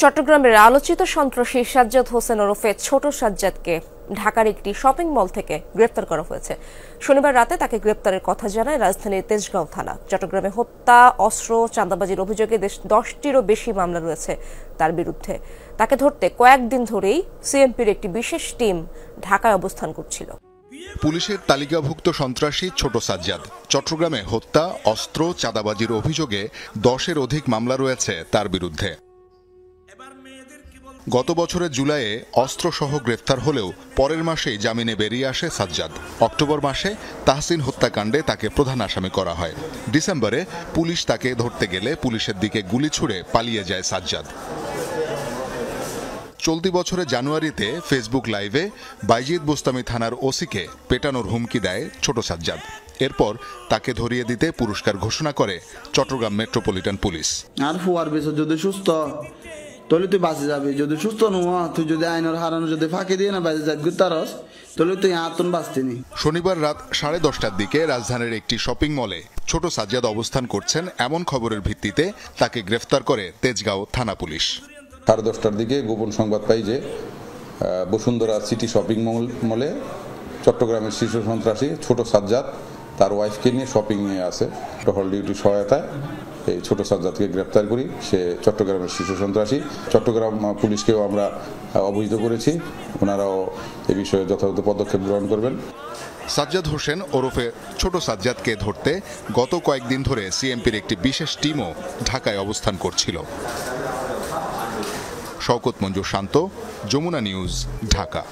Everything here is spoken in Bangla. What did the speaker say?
চট্টগ্রামের আলোচিত সন্ত্রাসী সাজ্জাদ হোসেন ওরফে ছোট সাজ্জাদকে ঢাকার একটি শপিং মল থেকে গ্রেপ্তার করা হয়েছে। শনিবার রাতে তাকে গ্রেপ্তারের কথা জানায় রাজধানীর তেজগাঁও থানা। চট্টগ্রামে হত্যা, অস্ত্র, চাঁদাবাজির অভিযোগে 10টিরও বেশি মামলা রয়েছে তার বিরুদ্ধে। তাকে ধরতে কয়েকদিন ধরেই সিএমপির একটি বিশেষ টিম ঢাকায় অবস্থান করছিল। পুলিশের তালিকাভুক্ত সন্ত্রাসী ছোট সাজ্জাদ। চট্টগ্রামে হত্যা, অস্ত্র, চাঁদাবাজির অভিযোগে 10-এর অধিক মামলা রয়েছে তার বিরুদ্ধে। গত বছরের জুলাইয়ে অস্ত্রসহ গ্রেফতার হলেও পরের মাসেই জামিনে বেরিয়ে আসে সাজ্জাদ। অক্টোবর মাসে তাহসিন হত্যাকাণ্ডে তাকে প্রধান আসামি করা হয়। ডিসেম্বরে পুলিশ তাকে ধরতে গেলে পুলিশের দিকে গুলি ছুড়ে পালিয়ে যায় সাজ্জাদ। চলতি বছরের জানুয়ারিতে ফেসবুক লাইভে বাইজিদ বোস্তামি থানার ওসিকে পেটানোর হুমকি দেয় ছোট সাজ্জাদ। এরপর তাকে ধরিয়ে দিতে পুরস্কার ঘোষণা করে চট্টগ্রাম মেট্রোপলিটন পুলিশ। আর ফুয়ার বেশ যদি সুস্থ তাহলে তুই বাঁচে যাবি, যদি সুস্থ নয় তুই যদি আইনের হারানো যদি ফাঁকি দিয়ে না বাঁচে যাবি তারস তাহলে তুই আতন বাঁচতিনি। শনিবার রাত 10:30টার দিকে রাজধানীর একটি শপিং মলে ছোট সাজ্জাদ অবস্থান করছেন এমন খবরের ভিত্তিতে তাকে গ্রেফতার করে তেজগাঁও থানা পুলিশ। 10:30টার দিকে গোপন সংবাদ পাই যে বসুন্ধরা সিটি শপিং মলে চট্টগ্রামের শিশু সন্ত্রাসী ছোট সাজ্জাদ তার ওয়াইফকে নিয়ে শপিং নিয়ে আসে। টহল ডিউটির সহায়তায় এই ছোট সাজ্জাদকে গ্রেপ্তার করি। সে চট্টগ্রামের শিশু সন্ত্রাসী। চট্টগ্রাম পুলিশকেও আমরা অবহিত করেছি, ওনারাও এ বিষয়ে যথাযথ পদক্ষেপ গ্রহণ করবেন। সাজ্জাদ হোসেন ওরফে ছোট সাজ্জাদকে ধরতে গত কয়েকদিন ধরে সিএমপির একটি বিশেষ টিমও ঢাকায় অবস্থান করছিল। শওকত মঞ্জুর শান্ত, যমুনা নিউজ, ঢাকা।